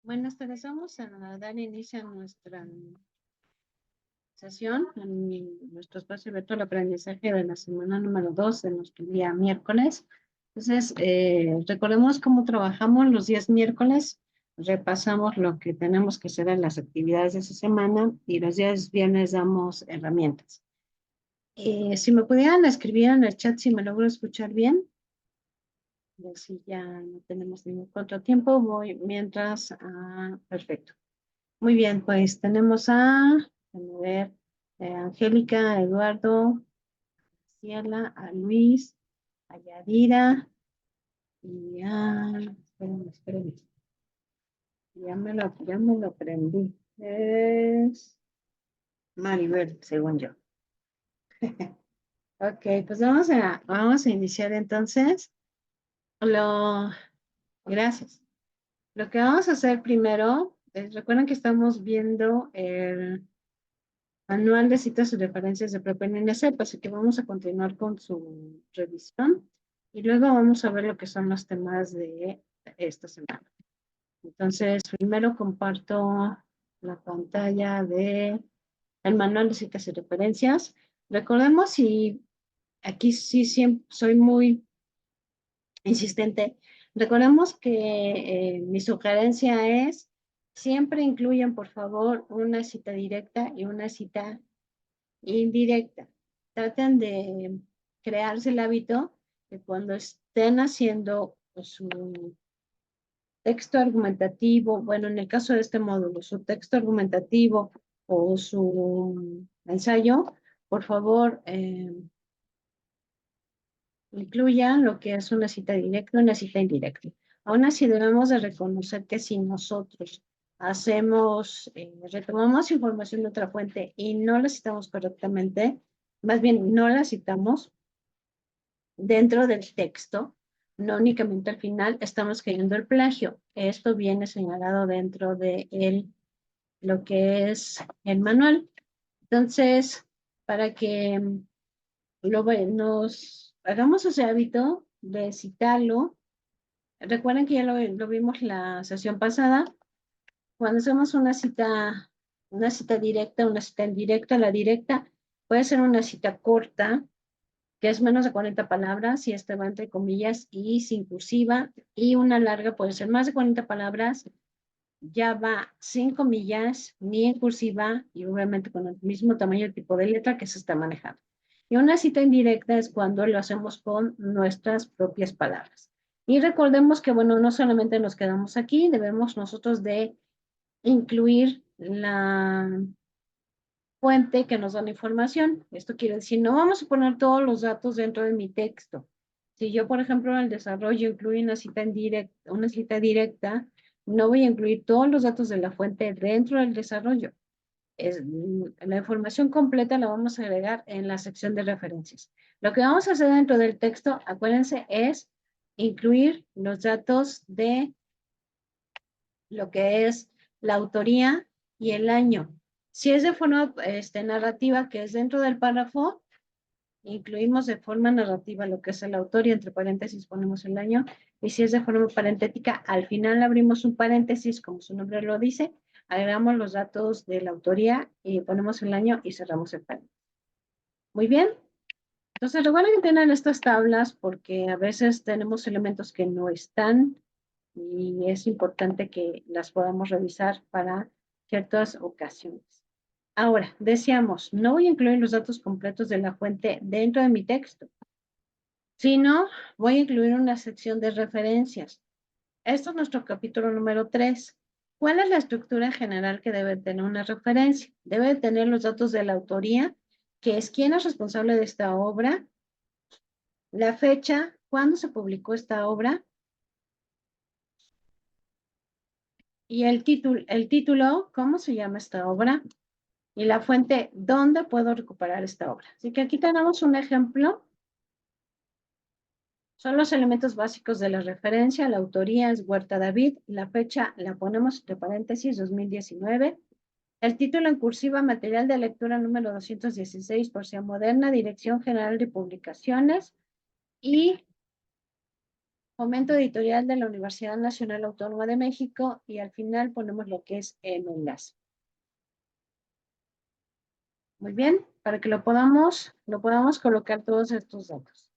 Buenas tardes, vamos a dar inicio a nuestra sesión, en nuestro espacio virtual de aprendizaje de la semana número 2 de nuestro día miércoles. Entonces, recordemos cómo trabajamos los días miércoles, repasamos lo que tenemos que hacer en las actividades de esa semana y los días viernes damos herramientas. Si me pudieran escribir en el chat si me logro escuchar bien. Si ya no tenemos ningún contratiempo, voy mientras. Perfecto. Muy bien, pues tenemos a ver, Angélica, a Eduardo, a Ciela, a Luis, a Yadira y espérenme. Ya me lo aprendí. Es Maribel, según yo. Ok, pues vamos a iniciar entonces. Lo, gracias. Lo que vamos a hacer primero, recuerden que estamos viendo el Manual de citas y referencias de propia CEP, así que vamos a continuar con su revisión y luego vamos a ver lo que son los temas de esta semana. Entonces, primero comparto la pantalla de el Manual de citas y referencias. Recordemos, y aquí sí siempre soy muy insistente, recordemos que mi sugerencia es siempre incluyan, por favor, una cita directa y una cita indirecta. Traten de crearse el hábito de cuando estén haciendo su texto argumentativo, bueno, en el caso de este módulo, su texto argumentativo o su ensayo, por favor, incluyan lo que es una cita directa y una cita indirecta. Aún así, debemos de reconocer que si nosotros retomamos información de otra fuente y no la citamos correctamente, más bien no la citamos dentro del texto, no únicamente al final, estamos cayendo el plagio. Esto viene señalado dentro de lo que es el manual. Entonces, para que nos hagamos ese hábito de citarlo, recuerden que ya lo vimos la sesión pasada, cuando hacemos una cita directa, una cita indirecta, la directa puede ser una cita corta, que es menos de 40 palabras, y esta va entre comillas y sin cursiva, y una larga puede ser más de 40 palabras, ya va sin comillas, ni en cursiva, y obviamente con el mismo tamaño y tipo de letra que se está manejando. Y una cita indirecta es cuando lo hacemos con nuestras propias palabras. Y recordemos que, bueno, no solamente nos quedamos aquí, debemos nosotros de incluir la fuente que nos da la información. Esto quiere decir, no vamos a poner todos los datos dentro de mi texto. Si yo, por ejemplo, en el desarrollo incluyo una cita directa, no voy a incluir todos los datos de la fuente dentro del desarrollo. La información completa la vamos a agregar en la sección de referencias. Lo que vamos a hacer dentro del texto, acuérdense, es incluir los datos de lo que es la autoría y el año. Si es de forma narrativa, que es dentro del párrafo, incluimos de forma narrativa lo que es el autor y entre paréntesis ponemos el año. Y si es de forma parentética, al final abrimos un paréntesis, como su nombre lo dice, agregamos los datos de la autoría y ponemos el año y cerramos el paréntesis. Muy bien. Entonces, recuerden que tienen estas tablas porque a veces tenemos elementos que no están y es importante que las podamos revisar para ciertas ocasiones. Ahora, decíamos, no voy a incluir los datos completos de la fuente dentro de mi texto, sino voy a incluir una sección de referencias. Esto es nuestro capítulo número 3. ¿Cuál es la estructura general que debe tener una referencia? Debe tener los datos de la autoría, que es quién es responsable de esta obra, la fecha, cuándo se publicó esta obra, y el título, ¿cómo se llama esta obra? Y la fuente, ¿dónde puedo recuperar esta obra? Así que aquí tenemos un ejemplo. Son los elementos básicos de la referencia. La autoría es Huerta David. La fecha la ponemos entre paréntesis, 2019. El título en cursiva, material de lectura número 216, Poesía Moderna, Dirección General de Publicaciones. Y Fomento editorial de la Universidad Nacional Autónoma de México, y al final ponemos lo que es el enlace. Muy bien, para que lo podamos colocar todos estos datos.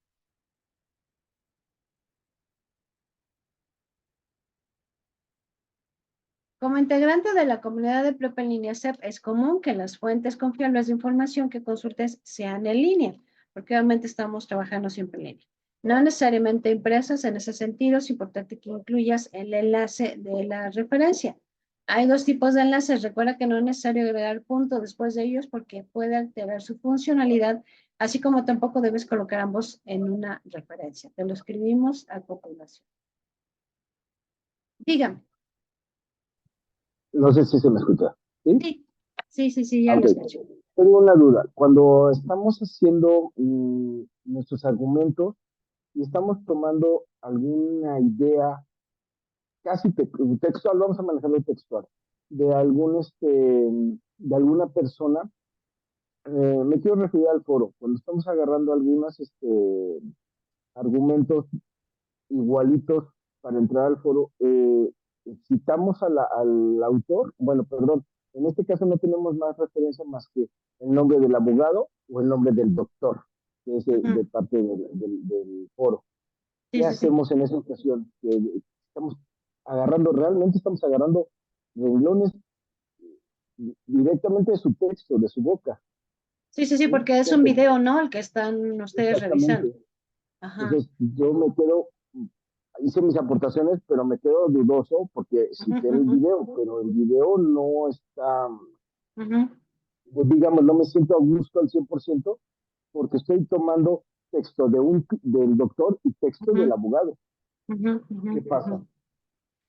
Como integrante de la comunidad de prepa en línea CEP, es común que las fuentes confiables de información que consultes sean en línea, porque obviamente estamos trabajando siempre en línea. No necesariamente impresas. En ese sentido, es importante que incluyas el enlace de la referencia. Hay dos tipos de enlaces. Recuerda que no es necesario agregar punto después de ellos porque puede alterar su funcionalidad, así como tampoco debes colocar ambos en una referencia. Te lo escribimos a continuación. Dígame. No sé si se me escucha. ¿Sí? Sí, ya Ah, lo ok. escucho. Tengo una duda. Cuando estamos haciendo nuestros argumentos y estamos tomando alguna idea casi textual, vamos a manejarlo textual, de de alguna persona, me quiero referir al foro. Cuando estamos agarrando algunos argumentos igualitos para entrar al foro, citamos al autor, bueno, perdón, en este caso no tenemos más referencia más que el nombre del abogado o el nombre del doctor, que es de parte del foro. ¿Qué Sí. hacemos en esa ocasión? Que estamos realmente estamos agarrando renglones directamente de su texto, de su boca. Sí, ¿Sí? porque ¿Qué es un hacemos? video, ¿no? El que están ustedes revisando. Exactamente. Ajá. Entonces, yo me quedo, hice mis aportaciones, pero me quedo dudoso porque cité el Ujú. video, pero el video no está, Ujú. pues digamos, no me siento a gusto al 100% porque estoy tomando texto del doctor y texto del abogado. ¿Qué pasa? Ujú.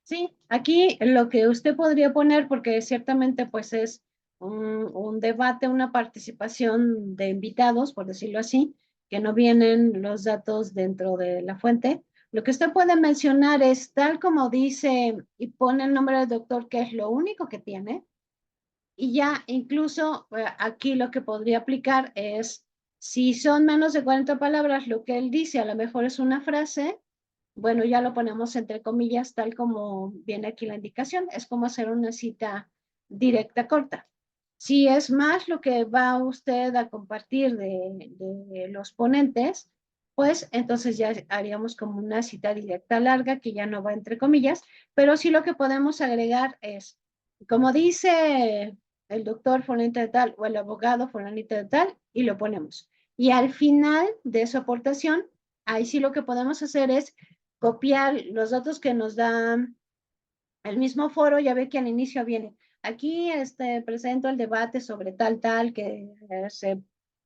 Sí, aquí lo que usted podría poner, porque ciertamente pues es un debate, una participación de invitados, por decirlo así, que no vienen los datos dentro de la fuente. Lo que usted puede mencionar es tal como dice y pone el nombre del doctor, que es lo único que tiene. Y ya incluso aquí lo que podría aplicar es, si son menos de 40 palabras, lo que él dice a lo mejor es una frase, bueno, ya lo ponemos entre comillas, tal como viene aquí la indicación. Es como hacer una cita directa corta. Si es más lo que va usted a compartir de los ponentes, pues entonces ya haríamos como una cita directa larga que ya no va entre comillas, pero sí lo que podemos agregar es, como dice el doctor fulanito de tal o el abogado fulanito de tal, y lo ponemos. Y al final de su aportación, ahí sí lo que podemos hacer es copiar los datos que nos da el mismo foro. Ya ve que al inicio viene, aquí presento el debate sobre tal, que se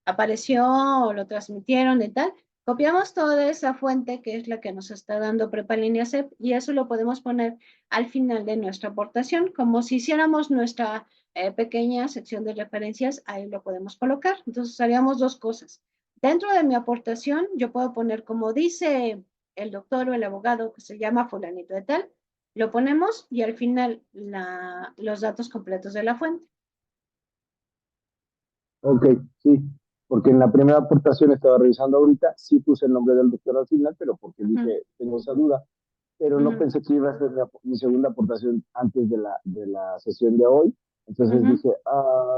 apareció o lo transmitieron y tal. Copiamos toda esa fuente que es la que nos está dando Prepa Línea CEP, y eso lo podemos poner al final de nuestra aportación, como si hiciéramos nuestra pequeña sección de referencias. Ahí lo podemos colocar. Entonces haríamos dos cosas. Dentro de mi aportación, yo puedo poner, como dice el doctor o el abogado que se llama fulanito de tal, lo ponemos, y al final los datos completos de la fuente. Ok, sí, porque en la primera aportación estaba revisando ahorita, sí puse el nombre del doctor al final, pero porque Ujú, dije, tengo esa duda, pero no ujú, pensé que iba a ser mi segunda aportación antes de la sesión de hoy. Entonces ujú. dije,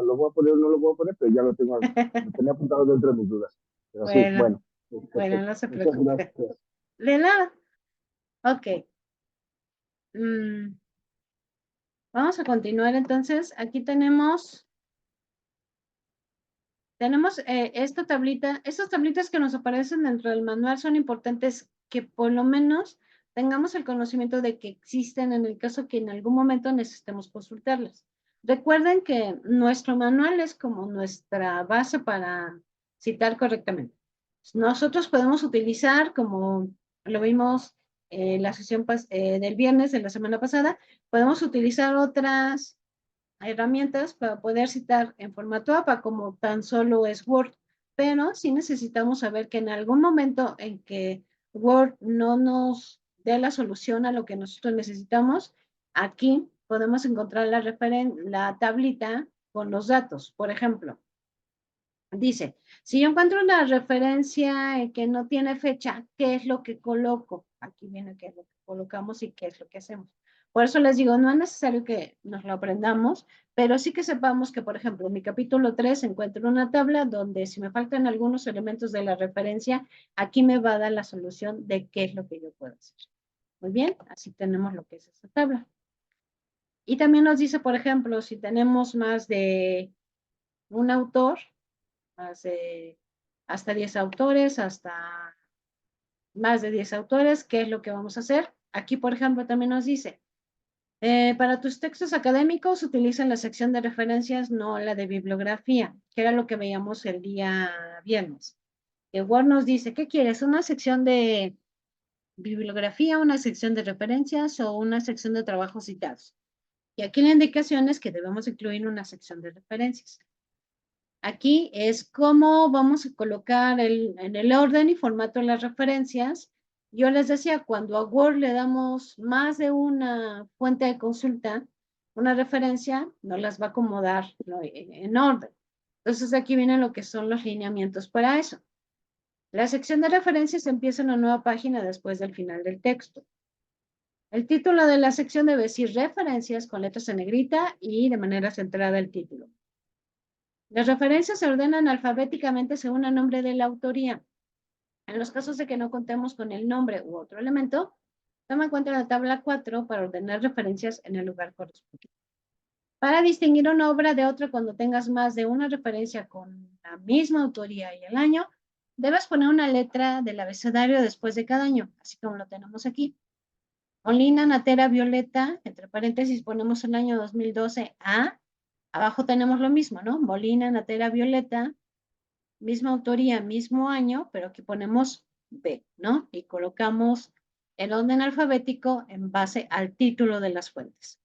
lo voy a poner o no lo voy a poner, pero ya lo tenía apuntado dentro de mis dudas. Pero sí, Bueno, bueno, perfecto. no se Muchas preocupe. gracias. De nada. Ok. Mm, Vamos a continuar entonces. Aquí tenemos esta tablita. Estas tablitas que nos aparecen dentro del manual son importantes, que por lo menos tengamos el conocimiento de que existen en el caso que en algún momento necesitemos consultarlas. Recuerden que nuestro manual es como nuestra base para citar correctamente. Nosotros podemos utilizar, como lo vimos en la sesión del viernes de la semana pasada, podemos utilizar otras herramientas para poder citar en formato APA, como tan solo es Word, pero sí necesitamos saber que en algún momento en que Word no nos dé la solución a lo que nosotros necesitamos, aquí podemos encontrar la tablita con los datos. Por ejemplo, Dice, si yo encuentro una referencia que no tiene fecha, ¿qué es lo que coloco? Aquí viene qué es lo que colocamos y qué es lo que hacemos. Por eso les digo, no es necesario que nos lo aprendamos, pero sí que sepamos que, por ejemplo, en mi capítulo 3 encuentro una tabla donde si me faltan algunos elementos de la referencia, aquí me va a dar la solución de qué es lo que yo puedo hacer. Muy bien, así tenemos lo que es esta tabla. Y también nos dice, por ejemplo, si tenemos más de un autor, más de hasta 10 autores, hasta más de 10 autores, ¿qué es lo que vamos a hacer? Aquí, por ejemplo, también nos dice, para tus textos académicos utilizan la sección de referencias, no la de bibliografía, que era lo que veíamos el día viernes. Word nos dice, ¿qué quieres? ¿Una sección de bibliografía, una sección de referencias o una sección de trabajos citados? Y aquí la indicación es que debemos incluir una sección de referencias. Aquí es cómo vamos a colocar en el orden y formato las referencias. Yo les decía, cuando a Word le damos más de una fuente de consulta, una referencia, nos las va a acomodar, ¿no?, en orden. Entonces aquí vienen lo que son los lineamientos para eso. La sección de referencias empieza en una nueva página después del final del texto. El título de la sección debe decir referencias con letras en negrita y de manera centrada el título. Las referencias se ordenan alfabéticamente según el nombre de la autoría. En los casos de que no contemos con el nombre u otro elemento, toma en cuenta la tabla 4 para ordenar referencias en el lugar correspondiente. Para distinguir una obra de otra cuando tengas más de una referencia con la misma autoría y el año, debes poner una letra del abecedario después de cada año, así como lo tenemos aquí. Molina, Natera, Violeta, entre paréntesis ponemos el año 2012 A. Abajo tenemos lo mismo, ¿no? Molina, Natera, Violeta, misma autoría, mismo año, pero aquí ponemos B, ¿no? Y colocamos el orden alfabético en base al título de las fuentes.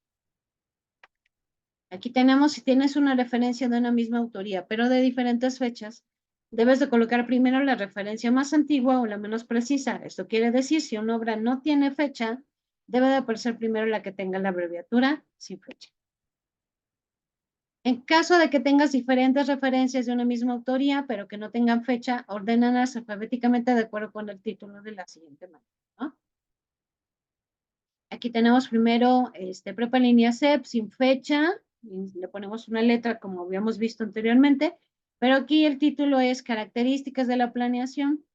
Aquí tenemos, si tienes una referencia de una misma autoría, pero de diferentes fechas, debes de colocar primero la referencia más antigua o la menos precisa. Esto quiere decir, si una obra no tiene fecha, debe de aparecer primero la que tenga la abreviatura sin fecha. En caso de que tengas diferentes referencias de una misma autoría, pero que no tengan fecha, ordénalas alfabéticamente de acuerdo con el título de la siguiente manera, ¿no? Aquí tenemos primero prepa línea CEP sin fecha, le ponemos una letra como habíamos visto anteriormente, pero aquí el título es características de la planeación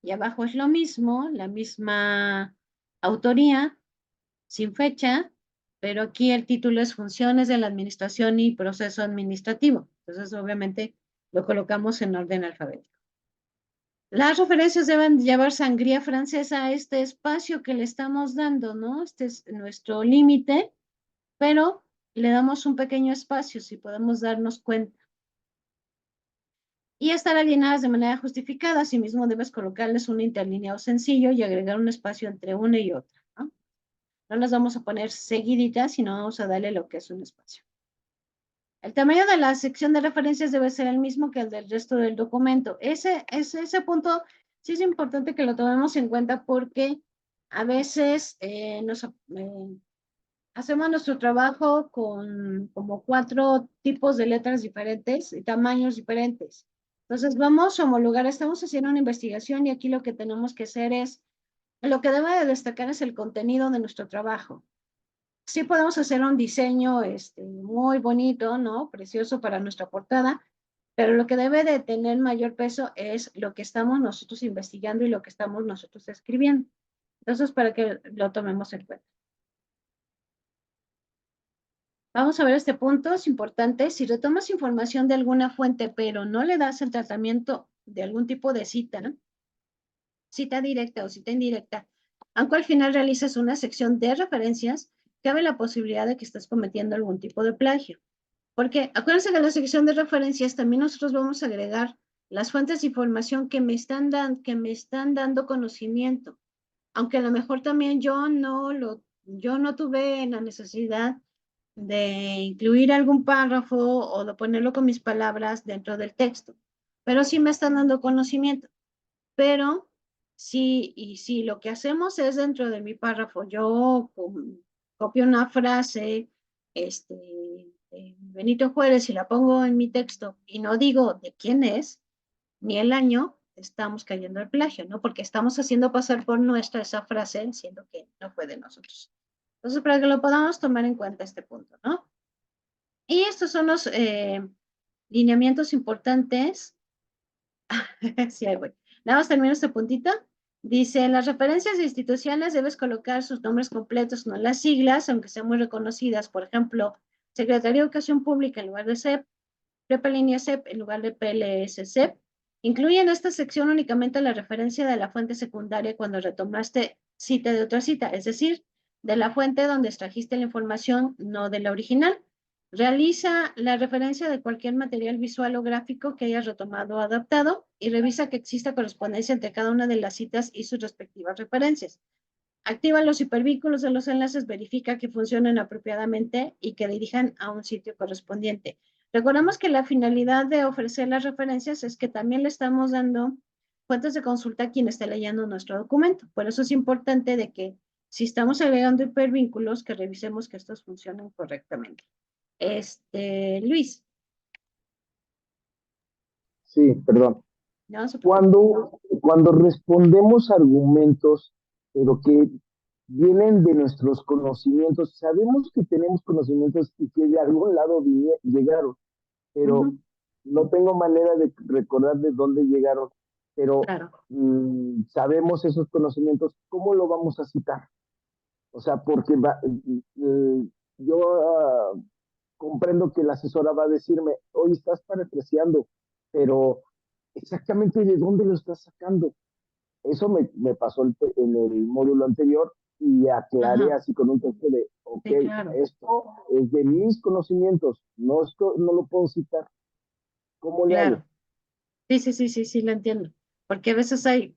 y abajo es lo mismo, la misma autoría, sin fecha, pero aquí el título es funciones de la administración y proceso administrativo. Entonces, obviamente, lo colocamos en orden alfabético. Las referencias deben llevar sangría francesa a este espacio que le estamos dando, ¿no? Este es nuestro límite, pero le damos un pequeño espacio, si podemos darnos cuenta. Y estar alineadas de manera justificada, asimismo debes colocarles un interlineado sencillo y agregar un espacio entre una y otra, ¿no? No las vamos a poner seguiditas, sino vamos a darle lo que es un espacio. El tamaño de la sección de referencias debe ser el mismo que el del resto del documento. Ese punto sí es importante que lo tomemos en cuenta porque a veces hacemos nuestro trabajo con como 4 tipos de letras diferentes y tamaños diferentes. Entonces vamos a homologar, estamos haciendo una investigación y aquí lo que tenemos que hacer es, lo que debe de destacar es el contenido de nuestro trabajo. Sí podemos hacer un diseño muy bonito, ¿no? Precioso para nuestra portada, pero lo que debe de tener mayor peso es lo que estamos nosotros investigando y lo que estamos nosotros escribiendo. Entonces, para que lo tomemos en cuenta. Vamos a ver este punto, es importante. Si retomas información de alguna fuente, pero no le das el tratamiento de algún tipo de cita, ¿no? Cita directa o cita indirecta, aunque al final realizas una sección de referencias, cabe la posibilidad de que estés cometiendo algún tipo de plagio. Porque acuérdense que en la sección de referencias también nosotros vamos a agregar las fuentes de información que me están dando conocimiento. Aunque a lo mejor también yo no tuve la necesidad de incluir algún párrafo o de ponerlo con mis palabras dentro del texto. Pero sí me están dando conocimiento. Pero si lo que hacemos es dentro de mi párrafo, yo copio una frase, Benito Juárez y la pongo en mi texto y no digo de quién es, ni el año, estamos cayendo al plagio, ¿no? Porque estamos haciendo pasar por nuestra esa frase, siendo que no fue de nosotros. Entonces, para que lo podamos tomar en cuenta este punto, ¿no? Y estos son los lineamientos importantes. Sí, ahí voy. Nada más termino este puntito. Dice, en las referencias de instituciones debes colocar sus nombres completos, no las siglas, aunque sean muy reconocidas. Por ejemplo, Secretaría de Educación Pública en lugar de CEP, Prepa Línea CEP en lugar de PLS CEP. Incluye en esta sección únicamente la referencia de la fuente secundaria cuando retomaste cita de otra cita, es decir, de la fuente donde extrajiste la información, no de la original. Realiza la referencia de cualquier material visual o gráfico que hayas retomado o adaptado y revisa que exista correspondencia entre cada una de las citas y sus respectivas referencias. Activa los hipervínculos de los enlaces, verifica que funcionen apropiadamente y que dirijan a un sitio correspondiente. Recordemos que la finalidad de ofrecer las referencias es que también le estamos dando fuentes de consulta a quien esté leyendo nuestro documento. Por eso es importante de que si estamos agregando hipervínculos, que revisemos que estos funcionen correctamente. Luis, Sí, perdón. no se preocupe. Cuando respondemos argumentos, pero que vienen de nuestros conocimientos, sabemos que tenemos conocimientos y que de algún lado llegaron, pero Ujú, no tengo manera de recordar de dónde llegaron, pero claro, sabemos esos conocimientos, ¿cómo lo vamos a citar? O sea, porque yo comprendo que la asesora va a decirme, hoy estás parafraseando, pero exactamente de dónde lo estás sacando. Eso me pasó en el módulo anterior y aclaré ajá, así con un texto de, ok, sí, claro, esto es de mis conocimientos, no lo puedo citar. ¿Cómo le hago? claro. Sí, sí, sí, sí, sí, lo entiendo. Porque a veces hay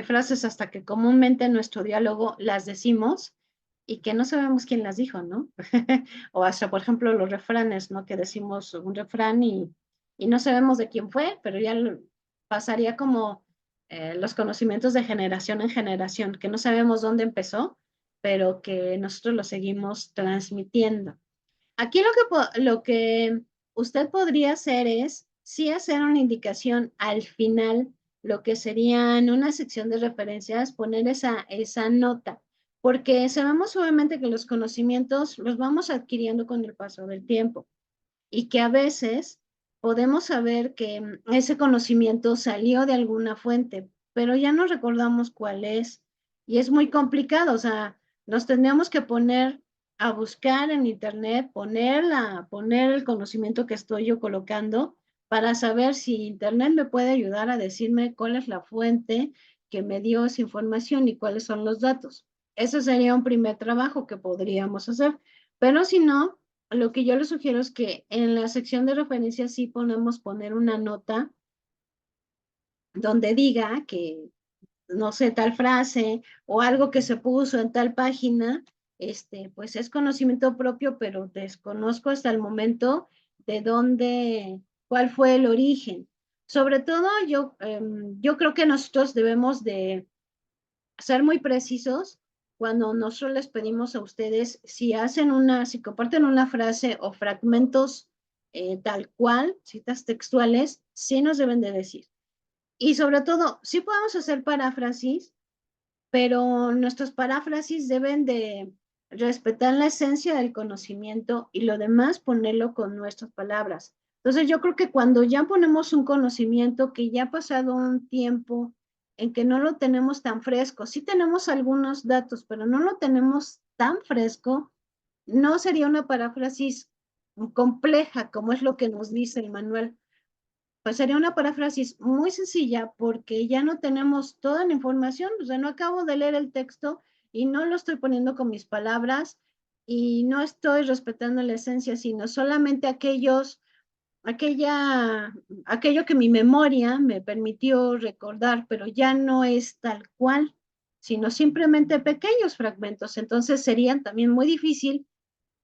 frases hasta que comúnmente en nuestro diálogo las decimos y que no sabemos quién las dijo, ¿no? O hasta, por ejemplo, los refranes, ¿no? Que decimos un refrán y no sabemos de quién fue, pero ya pasaría como los conocimientos de generación en generación, que no sabemos dónde empezó, pero que nosotros lo seguimos transmitiendo. Aquí lo que usted podría hacer es, sí hacer una indicación al final, lo que sería en una sección de referencias, poner esa nota, porque sabemos obviamente que los conocimientos los vamos adquiriendo con el paso del tiempo y que a veces podemos saber que ese conocimiento salió de alguna fuente, pero ya no recordamos cuál es y es muy complicado, o sea, nos tendríamos que poner a buscar en internet, poner el conocimiento que estoy yo colocando para saber si internet me puede ayudar a decirme cuál es la fuente que me dio esa información y cuáles son los datos. Ese sería un primer trabajo que podríamos hacer, pero si no, lo que yo les sugiero es que en la sección de referencias sí ponemos poner una nota donde diga que, no sé, tal frase o algo que se puso en tal página, pues es conocimiento propio, pero desconozco hasta el momento de dónde, cuál fue el origen. Sobre todo, yo creo que nosotros debemos de ser muy precisos cuando nosotros les pedimos a ustedes si comparten una frase o fragmentos tal cual, citas textuales, sí nos deben de decir. Y sobre todo, sí podemos hacer paráfrasis, pero nuestros paráfrasis deben de respetar la esencia del conocimiento y lo demás ponerlo con nuestras palabras. Entonces yo creo que cuando ya ponemos un conocimiento que ya ha pasado un tiempo en que no lo tenemos tan fresco, sí tenemos algunos datos, pero no lo tenemos tan fresco, no sería una paráfrasis compleja como es lo que nos dice el manual, pues sería una paráfrasis muy sencilla porque ya no tenemos toda la información, o sea, no acabo de leer el texto y no lo estoy poniendo con mis palabras y no estoy respetando la esencia, sino solamente aquello que mi memoria me permitió recordar, pero ya no es tal cual, sino simplemente pequeños fragmentos. Entonces serían también muy difícil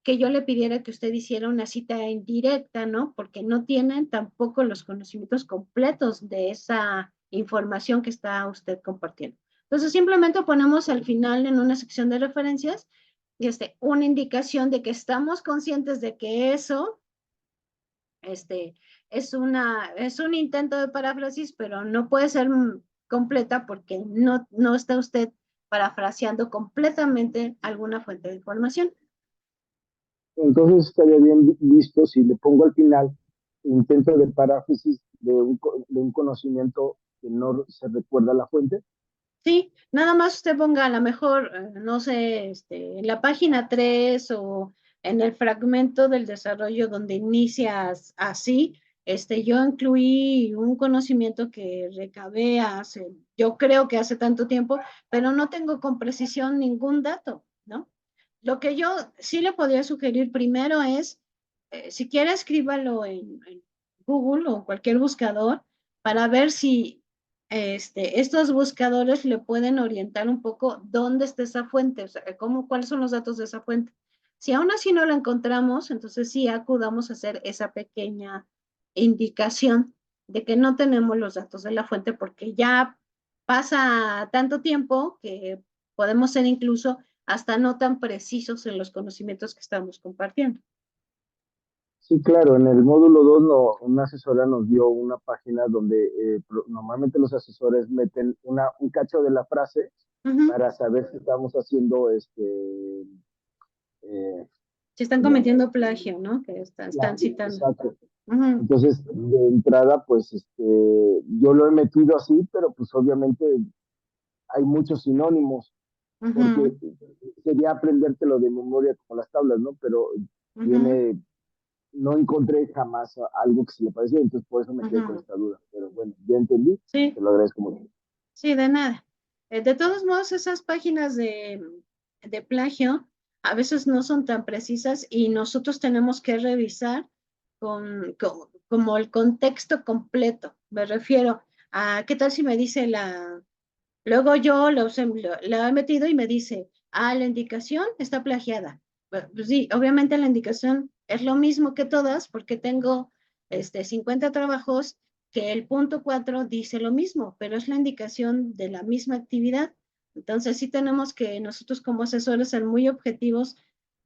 que yo le pidiera que usted hiciera una cita indirecta, ¿no? Porque no tienen tampoco los conocimientos completos de esa información que está usted compartiendo. Entonces, simplemente ponemos al final en una sección de referencias una indicación de que estamos conscientes de que eso Este, es un intento de paráfrasis, pero no puede ser completa porque no está usted parafraseando completamente alguna fuente de información. Entonces estaría bien visto si le pongo al final intento de paráfrasis de un conocimiento que no se recuerda la fuente. Sí, nada más usted ponga a lo mejor, no sé, en la página 3 o en el fragmento del desarrollo donde inicias así, yo incluí un conocimiento que recabé hace, yo creo que hace tanto tiempo, pero no tengo con precisión ningún dato, ¿no? Lo que yo sí le podría sugerir primero es, si quiere, escríbalo en Google o cualquier buscador para ver si estos buscadores le pueden orientar un poco dónde está esa fuente, o sea, cuáles son los datos de esa fuente. Si aún así no la encontramos, entonces sí acudamos a hacer esa pequeña indicación de que no tenemos los datos de la fuente porque ya pasa tanto tiempo que podemos ser incluso hasta no tan precisos en los conocimientos que estamos compartiendo. Sí, claro, en el módulo 2 una asesora nos dio una página donde normalmente los asesores meten un cacho de la frase Uh -huh. para saber si estamos haciendo Si están como cometiendo plagio, ¿no? Que están plagio, citando. exacto. Uh -huh. Entonces, de entrada, pues yo lo he metido así, pero pues obviamente hay muchos sinónimos, Uh porque -huh. sería aprendértelo de memoria como las tablas, ¿no? Pero Uh -huh. tiene, no encontré jamás algo que se le pareciera, entonces por eso me Uh quedé con -huh. esta duda. Pero bueno, ya entendí, Sí, te lo agradezco mucho. sí, de nada. De todos modos, esas páginas de plagio a veces no son tan precisas y nosotros tenemos que revisar como el contexto completo. Me refiero a, ¿qué tal si me dice luego yo la he metido y me dice, la indicación está plagiada. Pues sí, obviamente la indicación es lo mismo que todas porque tengo 50 trabajos que el punto 4 dice lo mismo, pero es la indicación de la misma actividad. Entonces sí tenemos que nosotros como asesores ser muy objetivos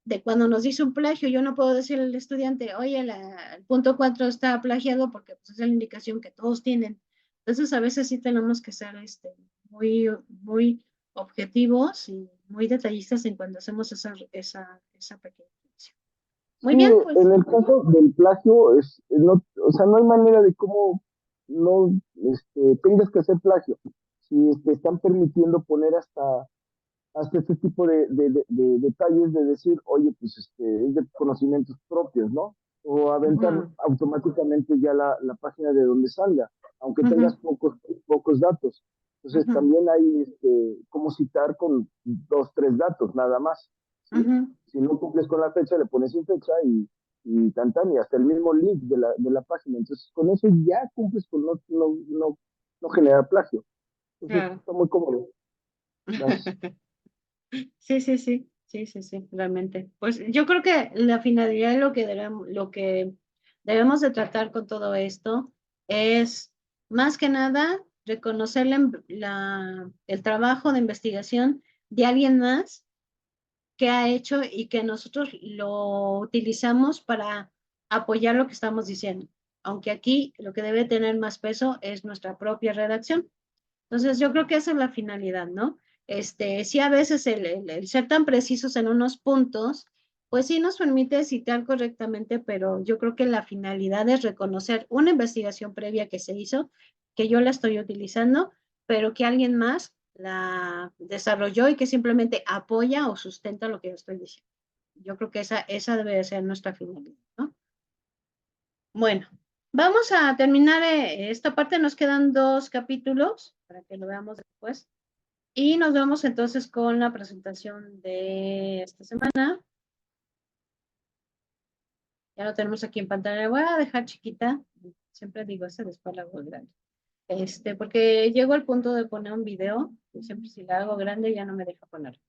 de cuando nos dice un plagio. Yo no puedo decirle al estudiante, oye, el punto 4 está plagiado porque pues, es la indicación que todos tienen. Entonces a veces sí tenemos que ser muy objetivos y muy detallistas en cuando hacemos esa pequeña revisión. Muy Sí, bien, pues. en el caso del plagio, no, o sea, no hay manera de cómo no tengas que hacer plagio. Si te están permitiendo poner hasta este tipo de detalles de decir, oye, pues es de conocimientos propios, ¿no? O aventar Ujú, automáticamente ya la página de donde salga, aunque tengas ujú, pocos datos. Entonces ujú, también hay cómo citar con dos, tres datos nada más, ¿sí? ujú. Si no cumples con la fecha, le pones sin fecha y tan, tan, y hasta el mismo link de la página. Entonces con eso ya cumples con no generar plagio. Entonces Claro. está muy cómodo. Gracias. Sí, sí, sí, sí, sí, sí, realmente. Pues yo creo que la finalidad de lo que debemos de tratar con todo esto es más que nada reconocer el trabajo de investigación de alguien más que ha hecho y que nosotros lo utilizamos para apoyar lo que estamos diciendo. Aunque aquí lo que debe tener más peso es nuestra propia redacción. Entonces, yo creo que esa es la finalidad, ¿no? Sí, a veces el ser tan precisos en unos puntos, pues sí nos permite citar correctamente, pero yo creo que la finalidad es reconocer una investigación previa que se hizo, que yo la estoy utilizando, pero que alguien más la desarrolló y que simplemente apoya o sustenta lo que yo estoy diciendo. Yo creo que esa debe de ser nuestra finalidad, ¿no? Bueno, vamos a terminar esta parte. Nos quedan 2 capítulos para que lo veamos después. Y nos vemos entonces con la presentación de esta semana. Ya lo tenemos aquí en pantalla. Voy a dejar chiquita. Siempre digo eso, después la hago grande. Porque llego al punto de poner un video. Y siempre si la hago grande ya no me deja poner.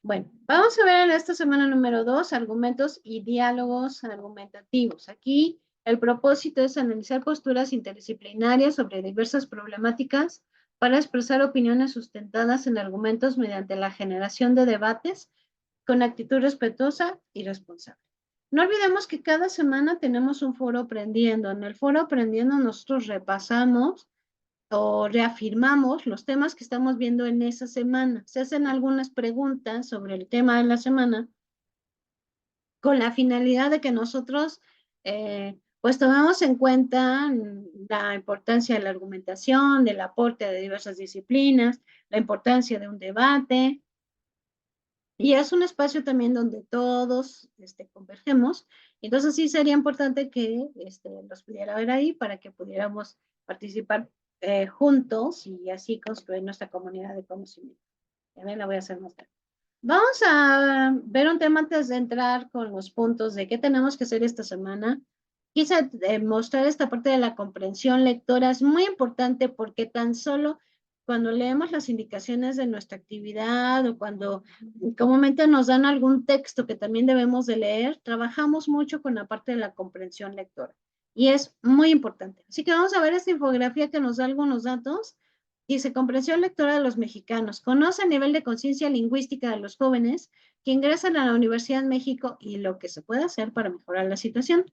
Bueno, vamos a ver en esta semana número 2, argumentos y diálogos argumentativos. Aquí el propósito es analizar posturas interdisciplinarias sobre diversas problemáticas para expresar opiniones sustentadas en argumentos mediante la generación de debates con actitud respetuosa y responsable. No olvidemos que cada semana tenemos un foro aprendiendo. En el foro aprendiendo nosotros repasamos o reafirmamos los temas que estamos viendo en esa semana. Se hacen algunas preguntas sobre el tema de la semana con la finalidad de que nosotros pues tomemos en cuenta la importancia de la argumentación, del aporte de diversas disciplinas, la importancia de un debate, y es un espacio también donde todos convergemos. Entonces sí sería importante que los pudiera ver ahí para que pudiéramos participar juntos y así construir nuestra comunidad de conocimiento. También la voy a hacer más tarde. Vamos a ver un tema antes de entrar con los puntos de qué tenemos que hacer esta semana. Quise mostrar esta parte de la comprensión lectora. Es muy importante porque tan solo cuando leemos las indicaciones de nuestra actividad o cuando comúnmente nos dan algún texto que también debemos de leer, trabajamos mucho con la parte de la comprensión lectora. Y es muy importante. Así que vamos a ver esta infografía que nos da algunos datos. Dice, comprensión lectora de los mexicanos. Conoce el nivel de conciencia lingüística de los jóvenes que ingresan a la Universidad de México y lo que se puede hacer para mejorar la situación.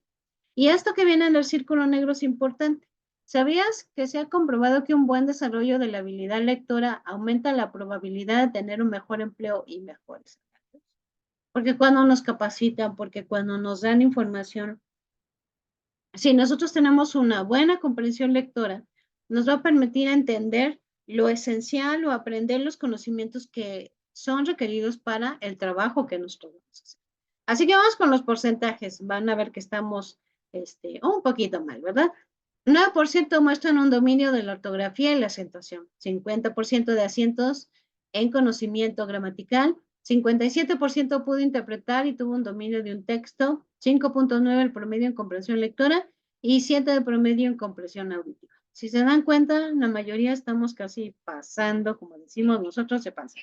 Y esto que viene en el círculo negro es importante. ¿Sabías que se ha comprobado que un buen desarrollo de la habilidad lectora aumenta la probabilidad de tener un mejor empleo y mejores salarios? Porque cuando nos capacitan, porque cuando nos dan información, si nosotros tenemos una buena comprensión lectora, nos va a permitir entender lo esencial o aprender los conocimientos que son requeridos para el trabajo que nosotros vamos a hacer. Así que vamos con los porcentajes. Van a ver que estamos un poquito mal, ¿verdad? 9% muestran un dominio de la ortografía y la acentuación. 50% de asientos en conocimiento gramatical. 57% pudo interpretar y tuvo un dominio de un texto. 5.9 el promedio en comprensión lectora y 7 de promedio en comprensión auditiva. Si se dan cuenta, la mayoría estamos casi pasando, como decimos nosotros, de pasas.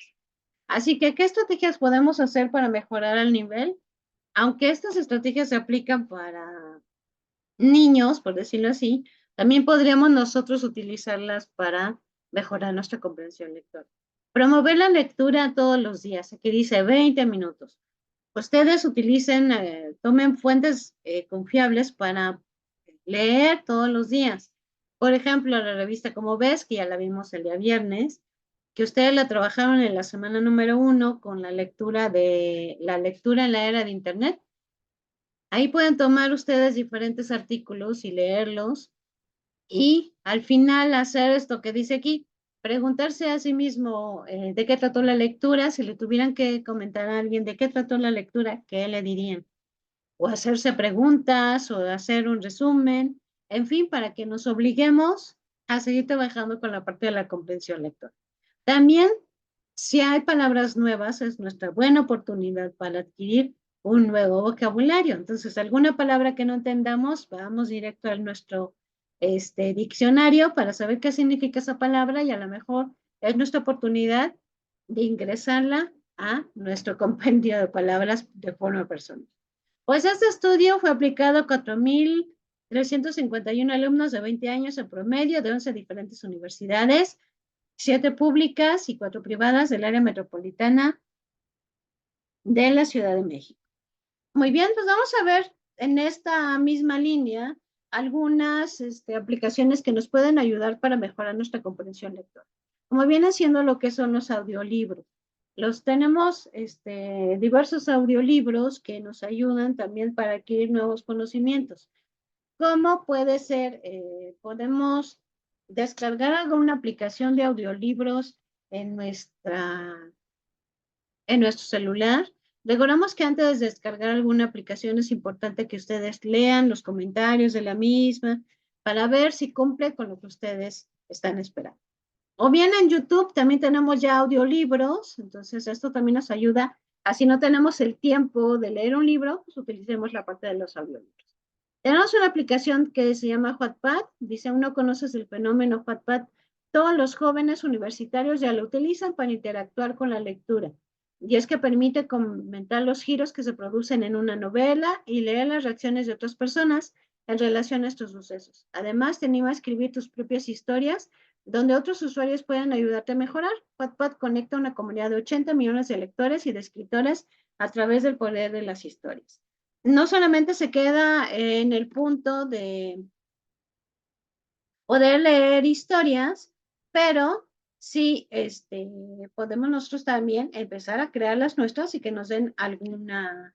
Así que, ¿qué estrategias podemos hacer para mejorar el nivel? Aunque estas estrategias se aplican para niños, por decirlo así, también podríamos nosotros utilizarlas para mejorar nuestra comprensión lectora. Promover la lectura todos los días. Aquí dice 20 minutos. Ustedes utilicen, tomen fuentes confiables para leer todos los días. Por ejemplo, la revista Como Ves, que ya la vimos el día viernes, que ustedes la trabajaron en la semana número 1 con la lectura en la era de Internet. Ahí pueden tomar ustedes diferentes artículos y leerlos y al final hacer esto que dice aquí, preguntarse a sí mismo de qué trató la lectura, si le tuvieran que comentar a alguien de qué trató la lectura, ¿qué le dirían? O hacerse preguntas o hacer un resumen, en fin, para que nos obliguemos a seguir trabajando con la parte de la comprensión lectora. También, si hay palabras nuevas, es nuestra buena oportunidad para adquirir un nuevo vocabulario. Entonces, alguna palabra que no entendamos, vamos directo a nuestro diccionario para saber qué significa esa palabra y a lo mejor es nuestra oportunidad de ingresarla a nuestro compendio de palabras de forma personal. Pues este estudio fue aplicado a 4,351 alumnos de 20 años en promedio de 11 diferentes universidades, 7 públicas y 4 privadas del área metropolitana de la Ciudad de México. Muy bien, pues vamos a ver en esta misma línea algunas aplicaciones que nos pueden ayudar para mejorar nuestra comprensión lectora. Como viene siendo lo que son los audiolibros. Los tenemos diversos audiolibros que nos ayudan también para adquirir nuevos conocimientos. ¿Cómo puede ser? Podemos descargar alguna aplicación de audiolibros en nuestro celular. Recordamos que antes de descargar alguna aplicación es importante que ustedes lean los comentarios de la misma para ver si cumple con lo que ustedes están esperando. O bien en YouTube también tenemos ya audiolibros, entonces esto también nos ayuda. Así no tenemos el tiempo de leer un libro, pues utilicemos la parte de los audiolibros. Tenemos una aplicación que se llama Wattpad. Dice, ¿aún no conoces el fenómeno Wattpad? Todos los jóvenes universitarios ya lo utilizan para interactuar con la lectura. Y es que permite comentar los giros que se producen en una novela y leer las reacciones de otras personas en relación a estos sucesos. Además, te anima a escribir tus propias historias donde otros usuarios pueden ayudarte a mejorar. Wattpad conecta una comunidad de 80 millones de lectores y de escritores a través del poder de las historias. no solamente se queda en el punto de poder leer historias, pero sí podemos nosotros también empezar a crear las nuestras y que nos den alguna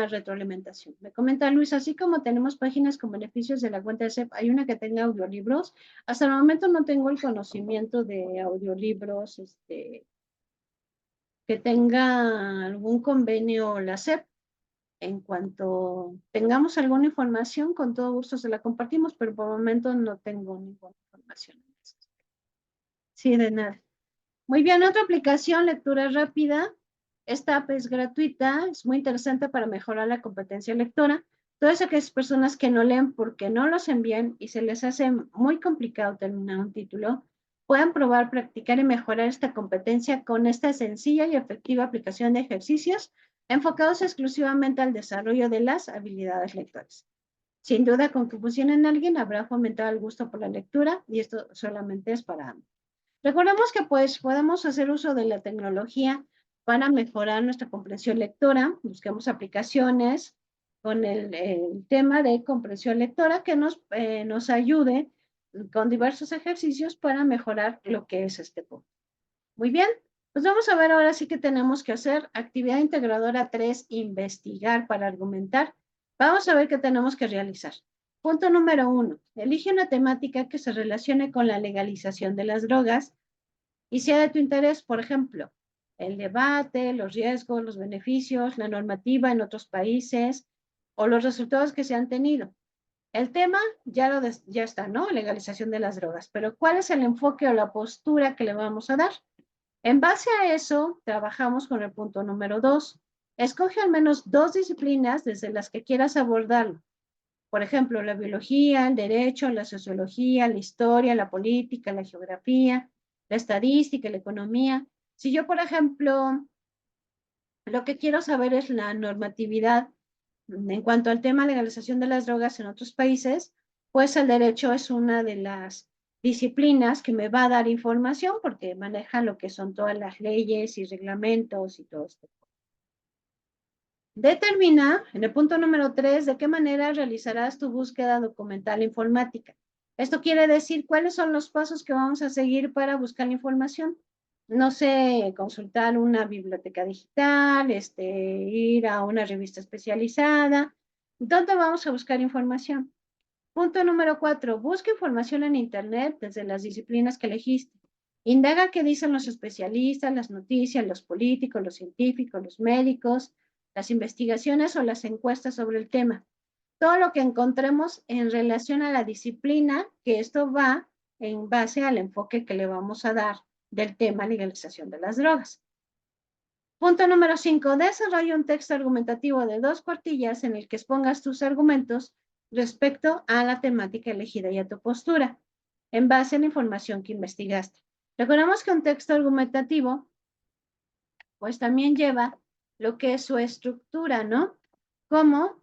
retroalimentación. Me comenta Luis, así como tenemos páginas con beneficios de la cuenta de CEP, hay una que tenga audiolibros. Hasta el momento no tengo el conocimiento de audiolibros que tenga algún convenio la CEP. En cuanto tengamos alguna información, con todo gusto se la compartimos, pero por el momento no tengo ninguna información. Sí, de nada. Muy bien, otra aplicación, lectura rápida. Esta app es gratuita, es muy interesante para mejorar la competencia lectora. Todas aquellas personas que no leen porque no los envían y se les hace muy complicado terminar un título, pueden probar, practicar y mejorar esta competencia con esta sencilla y efectiva aplicación de ejercicios enfocados exclusivamente al desarrollo de las habilidades lectoras. Sin duda, con que funcionen en alguien, habrá fomentado el gusto por la lectura y esto solamente es para ambos. Recordemos que pues podemos hacer uso de la tecnología para mejorar nuestra comprensión lectora. Busquemos aplicaciones con el tema de comprensión lectora que nos ayude con diversos ejercicios para mejorar lo que es este punto. Muy bien, pues vamos a ver ahora sí que tenemos que hacer actividad integradora 3, investigar para argumentar. Vamos a ver qué tenemos que realizar. Punto número 1, elige una temática que se relacione con la legalización de las drogas y sea de tu interés, por ejemplo, el debate, los riesgos, los beneficios, la normativa en otros países o los resultados que se han tenido. El tema ya está, ¿no? Legalización de las drogas, pero ¿cuál es el enfoque o la postura que le vamos a dar? En base a eso, trabajamos con el punto número 2. Escoge al menos 2 disciplinas desde las que quieras abordarlo. Por ejemplo, la biología, el derecho, la sociología, la historia, la política, la geografía, la estadística, la economía. Si yo, por ejemplo, lo que quiero saber es la normatividad en cuanto al tema de legalización de las drogas en otros países, pues el derecho es una de las disciplinas que me va a dar información porque maneja lo que son todas las leyes y reglamentos y todo esto. Determina, en el punto número 3, de qué manera realizarás tu búsqueda documental informática. Esto quiere decir cuáles son los pasos que vamos a seguir para buscar la información. No sé, consultar una biblioteca digital, ir a una revista especializada. ¿Dónde vamos a buscar información? Punto número 4, busca información en Internet desde las disciplinas que elegiste. Indaga qué dicen los especialistas, las noticias, los políticos, los científicos, los médicos, las investigaciones o las encuestas sobre el tema. Todo lo que encontremos en relación a la disciplina, que esto va en base al enfoque que le vamos a dar del tema legalización de las drogas. Punto número 5. Desarrolla un texto argumentativo de 2 cuartillas en el que expongas tus argumentos respecto a la temática elegida y a tu postura, en base a la información que investigaste. Recordemos que un texto argumentativo, pues también lleva lo que es su estructura, ¿no? Como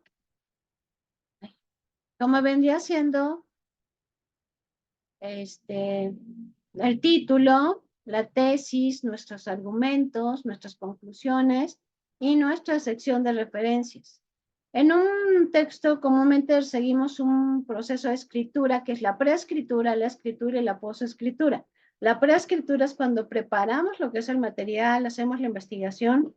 vendría siendo el título, la tesis, nuestros argumentos, nuestras conclusiones y nuestra sección de referencias. En un texto comúnmente seguimos un proceso de escritura que es la preescritura, la escritura y la posescritura. La preescritura es cuando preparamos lo que es el material, hacemos la investigación.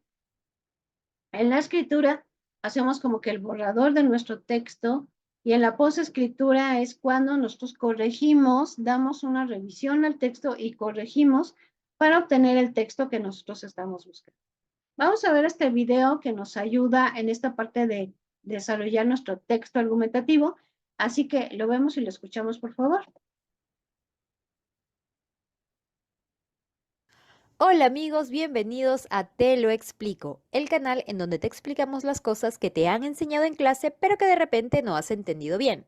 En la escritura hacemos como que el borrador de nuestro texto y en la posescritura es cuando nosotros corregimos, damos una revisión al texto y corregimos para obtener el texto que nosotros estamos buscando. Vamos a ver este video que nos ayuda en esta parte de desarrollar nuestro texto argumentativo, así que lo vemos y lo escuchamos, por favor. Hola amigos, bienvenidos a Te lo explico, el canal en donde te explicamos las cosas que te han enseñado en clase pero que de repente no has entendido bien.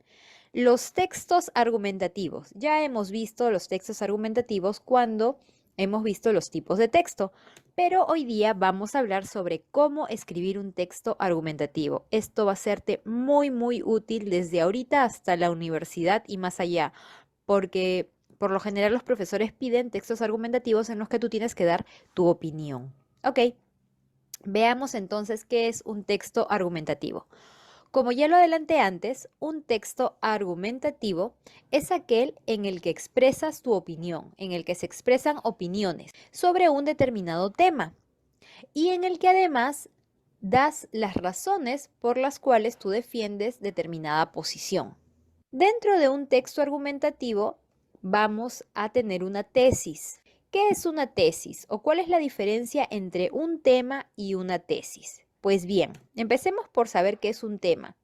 Los textos argumentativos. Ya hemos visto los textos argumentativos cuando hemos visto los tipos de texto, pero hoy día vamos a hablar sobre cómo escribir un texto argumentativo. Esto va a serte muy útil desde ahorita hasta la universidad y más allá, porque por lo general los profesores piden textos argumentativos en los que tú tienes que dar tu opinión. Ok, Veamos entonces qué es un texto argumentativo. Como ya lo adelanté antes, un texto argumentativo es aquel en el que expresas tu opinión, en el que se expresan opiniones sobre un determinado tema y en el que además das las razones por las cuales tú defiendes determinada posición. Dentro de un texto argumentativo vamos a tener una tesis. ¿Qué es una tesis o cuál es la diferencia entre un tema y una tesis? Pues bien, empecemos por saber qué es un tema.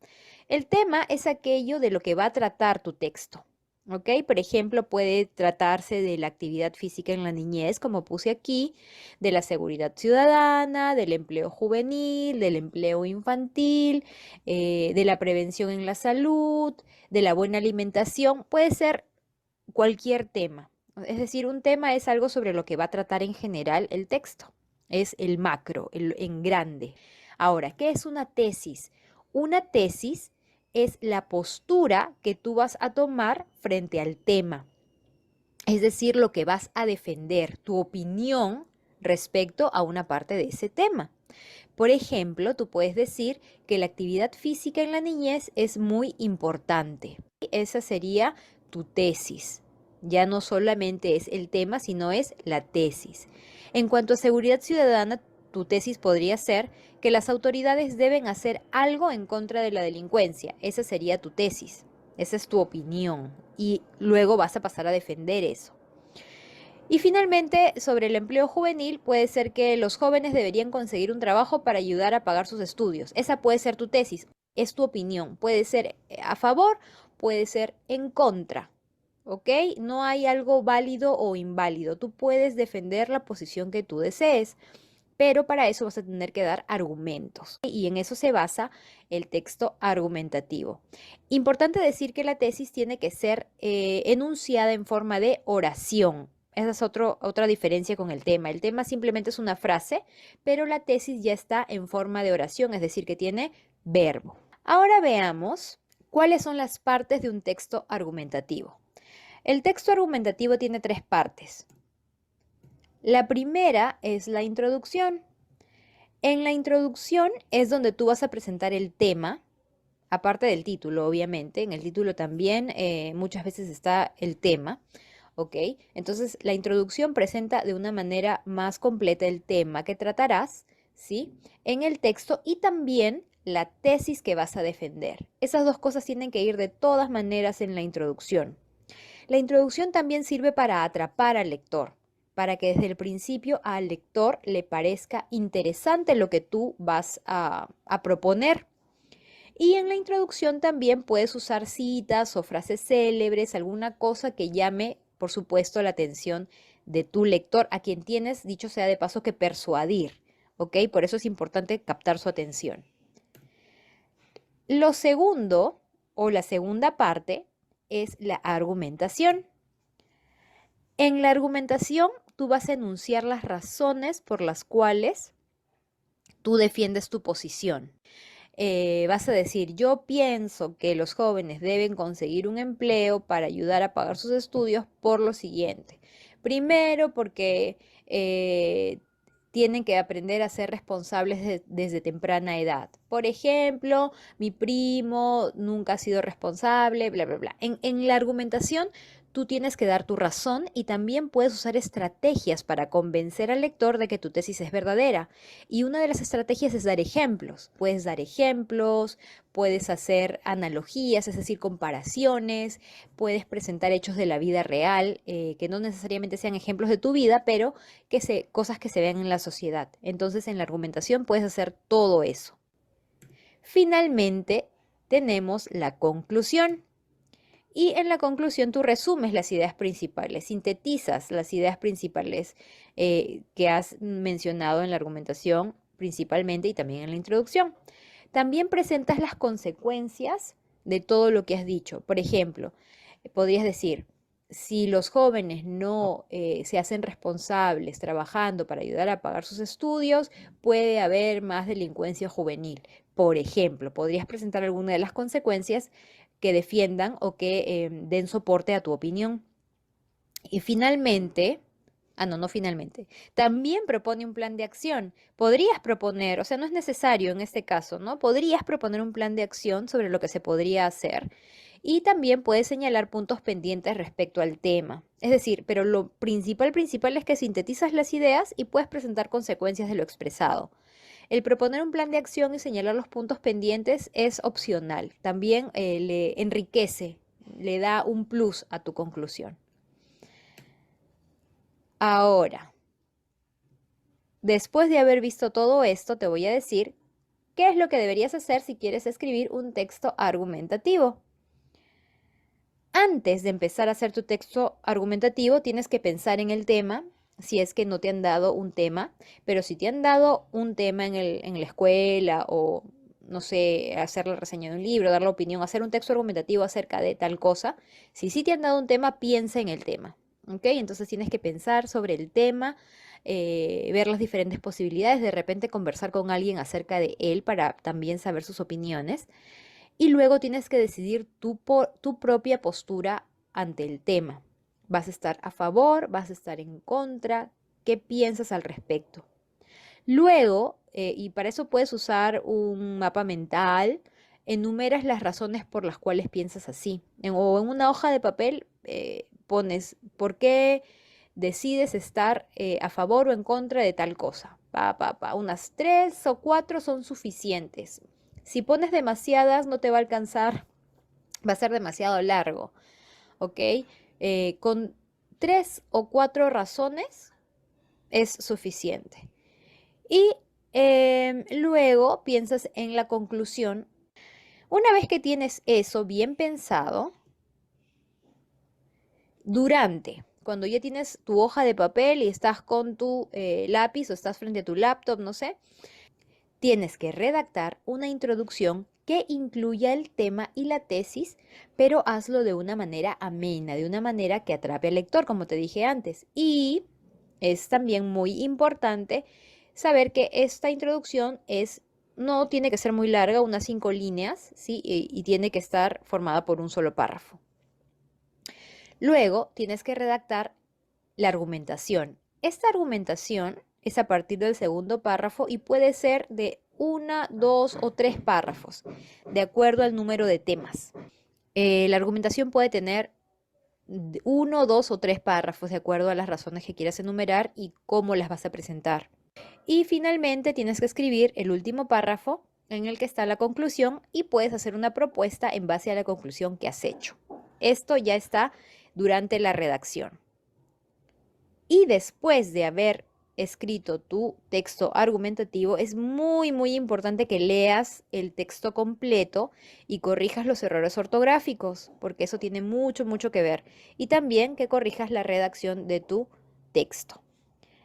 El tema es aquello de lo que va a tratar tu texto. ¿Ok? Por ejemplo, puede tratarse de la actividad física en la niñez, como puse aquí, de la seguridad ciudadana, del empleo juvenil, del empleo infantil, de la prevención en la salud, de la buena alimentación. Puede ser cualquier tema. Es decir, un tema es algo sobre lo que va a tratar en general el texto. Es el macro, en grande. Ahora, ¿qué es una tesis? Una tesis es la postura que tú vas a tomar frente al tema. Es decir, lo que vas a defender, tu opinión respecto a una parte de ese tema. Por ejemplo, tú puedes decir que la actividad física en la niñez es muy importante. Esa sería tu tesis. Ya no solamente es el tema, sino es la tesis. En cuanto a seguridad ciudadana, tu tesis podría ser que las autoridades deben hacer algo en contra de la delincuencia. Esa sería tu tesis. Esa es tu opinión. Y luego vas a pasar a defender eso. Y finalmente, sobre el empleo juvenil, puede ser que los jóvenes deberían conseguir un trabajo para ayudar a pagar sus estudios. Esa puede ser tu tesis, es tu opinión. Puede ser a favor, puede ser en contra. ¿Ok? No hay algo válido o inválido. Tú puedes defender la posición que tú desees, pero para eso vas a tener que dar argumentos. Y en eso se basa el texto argumentativo. Importante decir que la tesis tiene que ser enunciada en forma de oración. Esa es otra diferencia con el tema. El tema simplemente es una frase, pero la tesis ya está en forma de oración, es decir, que tiene verbo. Ahora veamos cuáles son las partes de un texto argumentativo. El texto argumentativo tiene 3 partes. La primera es la introducción. En la introducción es donde tú vas a presentar el tema, aparte del título, obviamente. En el título también muchas veces está el tema, ¿ok? Entonces, la introducción presenta de una manera más completa el tema que tratarás, ¿sí? En el texto y también la tesis que vas a defender. Esas 2 cosas tienen que ir de todas maneras en la introducción. La introducción también sirve para atrapar al lector, para que desde el principio al lector le parezca interesante lo que tú vas a proponer. Y en la introducción también puedes usar citas o frases célebres, alguna cosa que llame, por supuesto, la atención de tu lector, a quien tienes, dicho sea de paso, que persuadir, ¿ok? Por eso es importante captar su atención. Lo segundo, o la segunda parte, es la argumentación. En la argumentación, tú vas a enunciar las razones por las cuales tú defiendes tu posición. Vas a decir, yo pienso que los jóvenes deben conseguir un empleo para ayudar a pagar sus estudios por lo siguiente. Primero, porque tienen que aprender a ser responsables desde temprana edad. Por ejemplo, mi primo nunca ha sido responsable, bla, bla, bla. En la argumentación, tú tienes que dar tu razón y también puedes usar estrategias para convencer al lector de que tu tesis es verdadera. Y una de las estrategias es dar ejemplos. Puedes dar ejemplos, puedes hacer analogías, es decir, comparaciones, puedes presentar hechos de la vida real, que no necesariamente sean ejemplos de tu vida, pero cosas que se vean en la sociedad. Entonces, en la argumentación puedes hacer todo eso. Finalmente, tenemos la conclusión. Y en la conclusión tú resumes las ideas principales, sintetizas las ideas principales que has mencionado en la argumentación principalmente y también en la introducción. También presentas las consecuencias de todo lo que has dicho. Por ejemplo, podrías decir, si los jóvenes no se hacen responsables trabajando para ayudar a pagar sus estudios, puede haber más delincuencia juvenil. Por ejemplo, podrías presentar alguna de las consecuencias que defiendan o que den soporte a tu opinión. Y finalmente, Ah, no, no finalmente. También propone un plan de acción. Podrías proponer, o sea, no es necesario en este caso, ¿no? Podrías proponer un plan de acción sobre lo que se podría hacer. Y también puedes señalar puntos pendientes respecto al tema. Es decir, pero lo principal es que sintetizas las ideas y puedes presentar consecuencias de lo expresado. El proponer un plan de acción y señalar los puntos pendientes es opcional. También le enriquece, le da un plus a tu conclusión. Ahora, después de haber visto todo esto, te voy a decir qué es lo que deberías hacer si quieres escribir un texto argumentativo. Antes de empezar a hacer tu texto argumentativo, tienes que pensar en el tema, si es que no te han dado un tema, pero si te han dado un tema en la escuela o, no sé, hacer la reseña de un libro, dar la opinión, hacer un texto argumentativo acerca de tal cosa, si sí te han dado un tema, piensa en el tema, ¿ok? Entonces tienes que pensar sobre el tema, ver las diferentes posibilidades, de repente conversar con alguien acerca de él para también saber sus opiniones. Y luego tienes que decidir tu propia postura ante el tema. ¿Vas a estar a favor? ¿Vas a estar en contra? ¿Qué piensas al respecto? Luego, y para eso puedes usar un mapa mental, enumeras las razones por las cuales piensas así. O en una hoja de papel pones por qué decides estar a favor o en contra de tal cosa. Unas 3 o 4 son suficientes. Si pones demasiadas, no te va a alcanzar, va a ser demasiado largo, ¿ok? Con 3 o 4 razones es suficiente. Y luego piensas en la conclusión. Una vez que tienes eso bien pensado, cuando ya tienes tu hoja de papel y estás con tu lápiz o estás frente a tu laptop, no sé, tienes que redactar una introducción que incluya el tema y la tesis, pero hazlo de una manera amena, de una manera que atrape al lector, como te dije antes. Y es también muy importante saber que esta introducción no tiene que ser muy larga, unas 5 líneas, ¿sí? Y tiene que estar formada por un solo párrafo. Luego tienes que redactar la argumentación. Esta argumentación es a partir del segundo párrafo y puede ser de 1, 2 o 3 párrafos, de acuerdo al número de temas. La argumentación puede tener 1, 2 o 3 párrafos, de acuerdo a las razones que quieras enumerar y cómo las vas a presentar. Y finalmente tienes que escribir el último párrafo en el que está la conclusión y puedes hacer una propuesta en base a la conclusión que has hecho. Esto ya está durante la redacción. Y después de haber escrito tu texto argumentativo, es muy, muy importante que leas el texto completo y corrijas los errores ortográficos, porque eso tiene mucho, mucho que ver. Y también que corrijas la redacción de tu texto.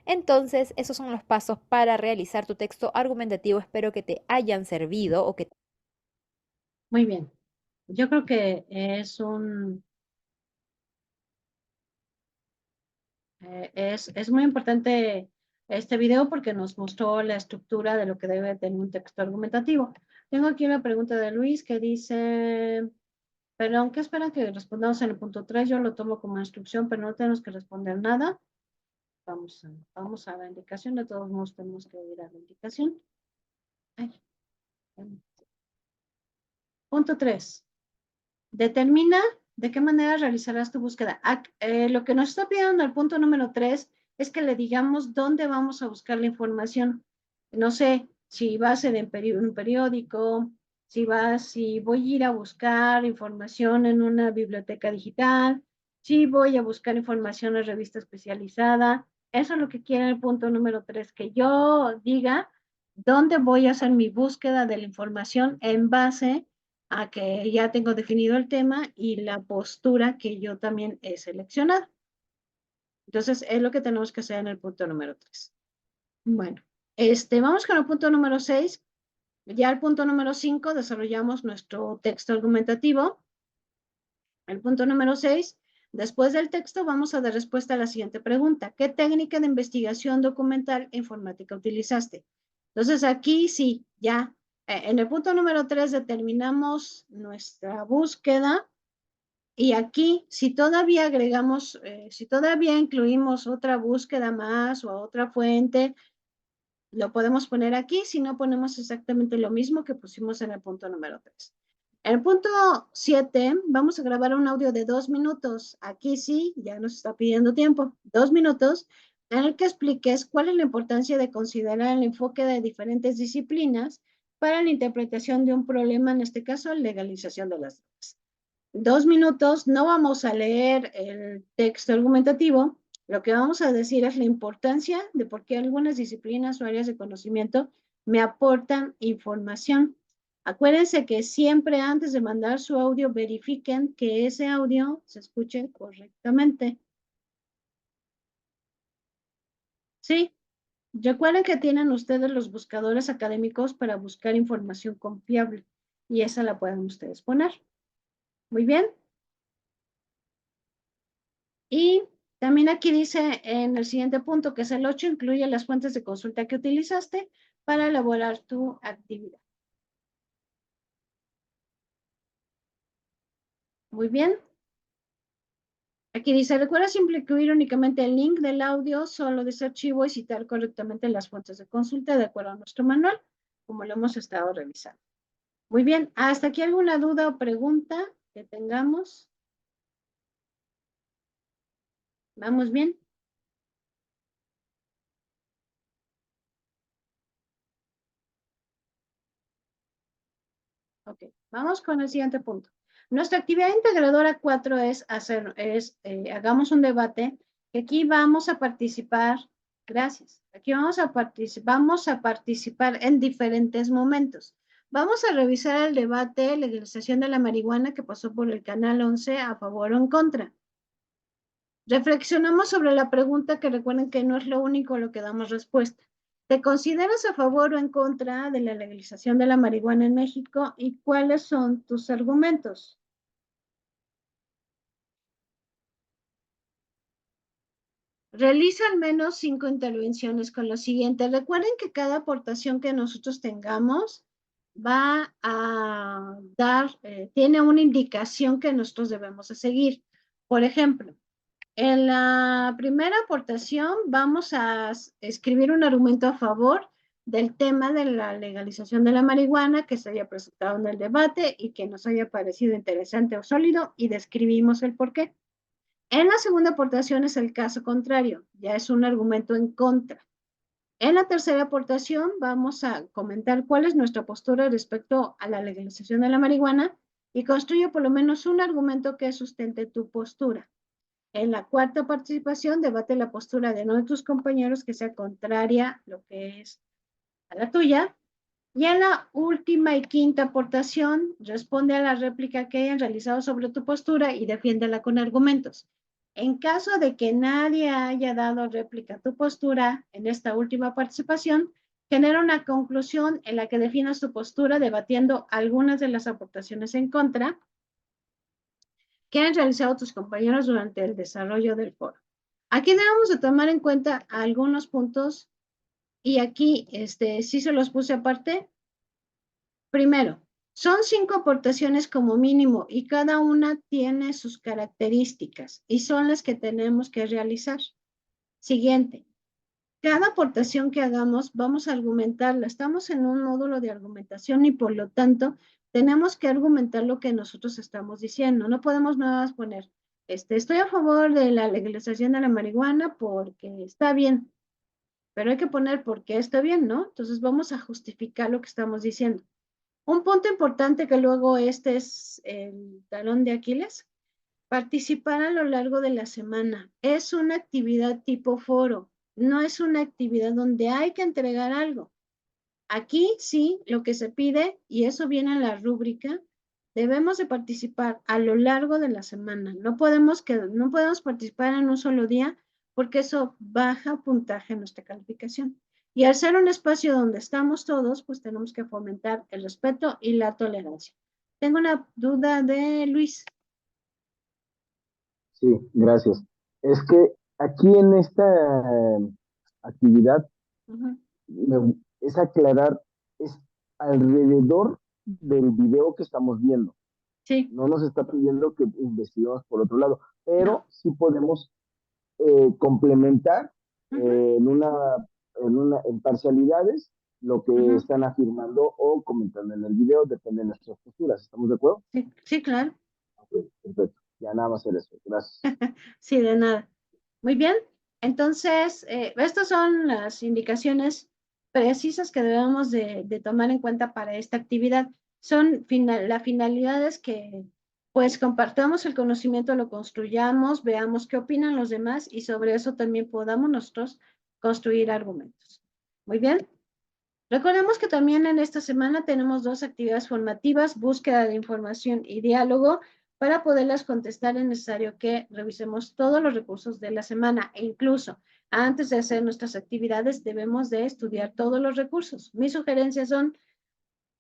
Entonces, esos son los pasos para realizar tu texto argumentativo. Espero que te hayan servido o que... Muy bien. Yo creo que es muy importante este video porque nos mostró la estructura de lo que debe tener un texto argumentativo. Tengo aquí una pregunta de Luis que dice, perdón, ¿qué esperan que respondamos en el punto 3? Yo lo tomo como instrucción, pero no tenemos que responder nada. Vamos a la indicación, de todos modos tenemos que ir a la indicación. Ay. Punto 3. Determina de qué manera realizarás tu búsqueda. Lo que nos está pidiendo el punto número 3 es que le digamos dónde vamos a buscar la información. No sé, si va a ser en un periódico, si voy a ir a buscar información en una biblioteca digital, si voy a buscar información en revista especializada. Eso es lo que quiere el punto número 3, que yo diga dónde voy a hacer mi búsqueda de la información en base a que ya tengo definido el tema y la postura que yo también he seleccionado. Entonces, es lo que tenemos que hacer en el punto número 3. Bueno, vamos con el punto número 6. Ya el punto número 5 desarrollamos nuestro texto argumentativo. El punto número 6, después del texto vamos a dar respuesta a la siguiente pregunta. ¿Qué técnica de investigación documental e informática utilizaste? Entonces aquí sí, ya en el punto número 3 determinamos nuestra búsqueda Y aquí, si todavía agregamos, si todavía incluimos otra búsqueda más o otra fuente, lo podemos poner aquí, si no ponemos exactamente lo mismo que pusimos en el punto número 3. En el punto 7 vamos a grabar un audio de 2 minutos. Aquí sí, ya nos está pidiendo tiempo. 2 minutos en el que expliques cuál es la importancia de considerar el enfoque de diferentes disciplinas para la interpretación de un problema, en este caso, legalización de las drogas. 2 minutos, no vamos a leer el texto argumentativo, lo que vamos a decir es la importancia de por qué algunas disciplinas o áreas de conocimiento me aportan información. Acuérdense que siempre antes de mandar su audio, verifiquen que ese audio se escuche correctamente. ¿Sí? Recuerden que tienen ustedes los buscadores académicos para buscar información confiable y esa la pueden ustedes poner. Muy bien. Y también aquí dice en el siguiente punto, que es el 8, incluye las fuentes de consulta que utilizaste para elaborar tu actividad. Muy bien. Aquí dice, recuerda siempre incluir únicamente el link del audio, solo de ese archivo y citar correctamente las fuentes de consulta de acuerdo a nuestro manual, como lo hemos estado revisando. Muy bien. ¿Hasta aquí alguna duda o pregunta que tengamos? ¿Vamos bien? Ok, vamos con el siguiente punto. Nuestra actividad integradora 4 es hagamos un debate, que aquí vamos a participar, gracias, aquí vamos a participar en diferentes momentos. Vamos a revisar el debate, legalización de la marihuana que pasó por el canal 11 a favor o en contra. Reflexionamos sobre la pregunta que recuerden que no es lo único a lo que damos respuesta. ¿Te consideras a favor o en contra de la legalización de la marihuana en México y cuáles son tus argumentos? Realiza al menos 5 intervenciones con lo siguiente. Recuerden que cada aportación que nosotros tengamos va a dar, tiene una indicación que nosotros debemos de seguir. Por ejemplo, en la primera aportación vamos a escribir un argumento a favor del tema de la legalización de la marihuana que se haya presentado en el debate y que nos haya parecido interesante o sólido y describimos el por qué. En la segunda aportación es el caso contrario, ya es un argumento en contra. En la tercera aportación vamos a comentar cuál es nuestra postura respecto a la legalización de la marihuana y construye por lo menos un argumento que sustente tu postura. En la cuarta participación, debate la postura de uno de tus compañeros que sea contraria a lo que es a la tuya. Y en la última y quinta aportación, responde a la réplica que hayan realizado sobre tu postura y defiéndela con argumentos. En caso de que nadie haya dado réplica a tu postura en esta última participación, genera una conclusión en la que definas tu postura debatiendo algunas de las aportaciones en contra que han realizado tus compañeros durante el desarrollo del foro. Aquí debemos de tomar en cuenta algunos puntos y aquí sí se los puse aparte. Primero, son 5 aportaciones como mínimo y cada una tiene sus características y son las que tenemos que realizar. Siguiente, cada aportación que hagamos vamos a argumentarla. Estamos en un módulo de argumentación y por lo tanto tenemos que argumentar lo que nosotros estamos diciendo. No podemos nada más poner, estoy a favor de la legalización de la marihuana porque está bien, pero hay que poner por qué está bien, ¿no? Entonces vamos a justificar lo que estamos diciendo. Un punto importante que luego este es el talón de Aquiles, participar a lo largo de la semana. Es una actividad tipo foro, no es una actividad donde hay que entregar algo. Aquí sí, lo que se pide, y eso viene en la rúbrica, debemos de participar a lo largo de la semana. No podemos participar en un solo día porque eso baja puntaje en nuestra calificación. Y al ser un espacio donde estamos todos, pues tenemos que fomentar el respeto y la tolerancia. Tengo una duda de Luis. Sí, gracias. Es que aquí en esta actividad es aclarar, es alrededor del video que estamos viendo. Sí. No nos está pidiendo que investiguemos por otro lado, pero No. sí podemos complementar Ujú. en parcialidades lo que Ujú. están afirmando o comentando en el video, depende de nuestras posturas. ¿Estamos de acuerdo? Sí, sí, claro. Ok, perfecto. Ya nada más era eso. Gracias. Sí, de nada. Muy bien. Entonces, estas son las indicaciones precisas que debemos de tomar en cuenta para esta actividad. La finalidad es que pues compartamos el conocimiento, lo construyamos, veamos qué opinan los demás y sobre eso también podamos nosotros construir argumentos. Muy bien. Recordemos que también en esta semana tenemos dos actividades formativas, búsqueda de información y diálogo. Para poderlas contestar es necesario que revisemos todos los recursos de la semana e incluso antes de hacer nuestras actividades debemos de estudiar todos los recursos. Mis sugerencias son,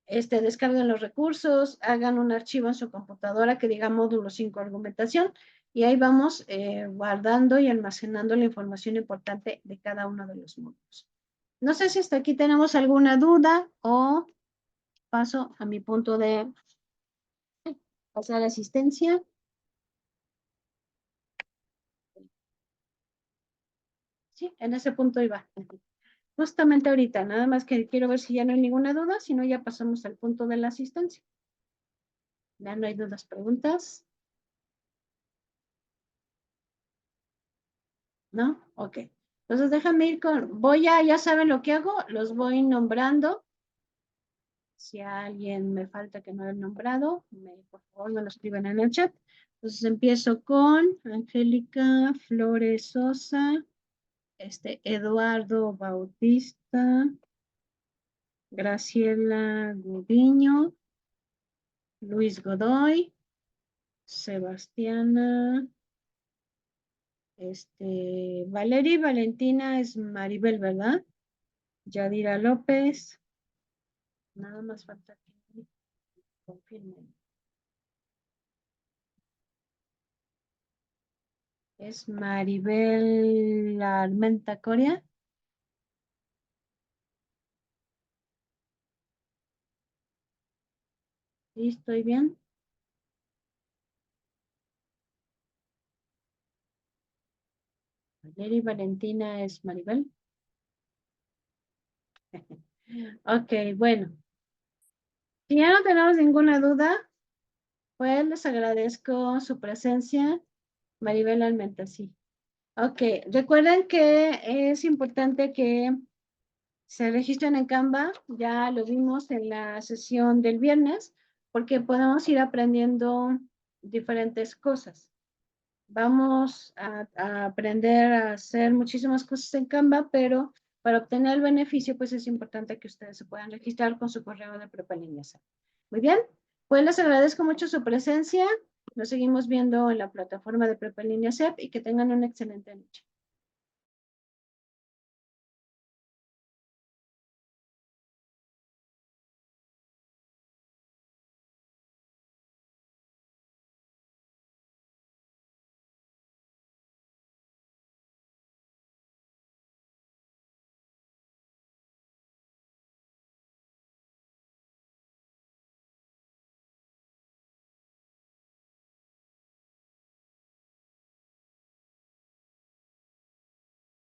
descarguen los recursos, hagan un archivo en su computadora que diga módulo 5 argumentación y ahí vamos guardando y almacenando la información importante de cada uno de los módulos. No sé si hasta aquí tenemos alguna duda o paso a mi punto de pasar asistencia. Sí, en ese punto iba. Justamente ahorita, nada más que quiero ver si ya no hay ninguna duda, si no ya pasamos al punto de la asistencia. Ya no hay dudas, preguntas. ¿No? Ok. Entonces déjame ir ya saben lo que hago, los voy nombrando. Si a alguien me falta que no he nombrado, por favor me lo escriben en el chat. Entonces empiezo con Angélica Flores Sosa, Eduardo Bautista, Graciela Gudiño, Luis Godoy, Sebastiana, Valeria y Valentina es Maribel, ¿verdad? Yadira López, nada más falta que confirmen. Es Maribel Armenta Coria. ¿Sí estoy bien? Valeria y Valentina es Maribel. Ok, bueno. Si ya no tenemos ninguna duda, pues les agradezco su presencia. Maribel Almenta, sí. Ok, recuerden que es importante que se registren en Canva, ya lo vimos en la sesión del viernes, porque podemos ir aprendiendo diferentes cosas. Vamos a aprender a hacer muchísimas cosas en Canva, pero para obtener el beneficio, pues es importante que ustedes se puedan registrar con su correo de Prepa Línea C. Muy bien, pues les agradezco mucho su presencia. Nos seguimos viendo en la plataforma de Prepa Línea CEP y que tengan una excelente noche.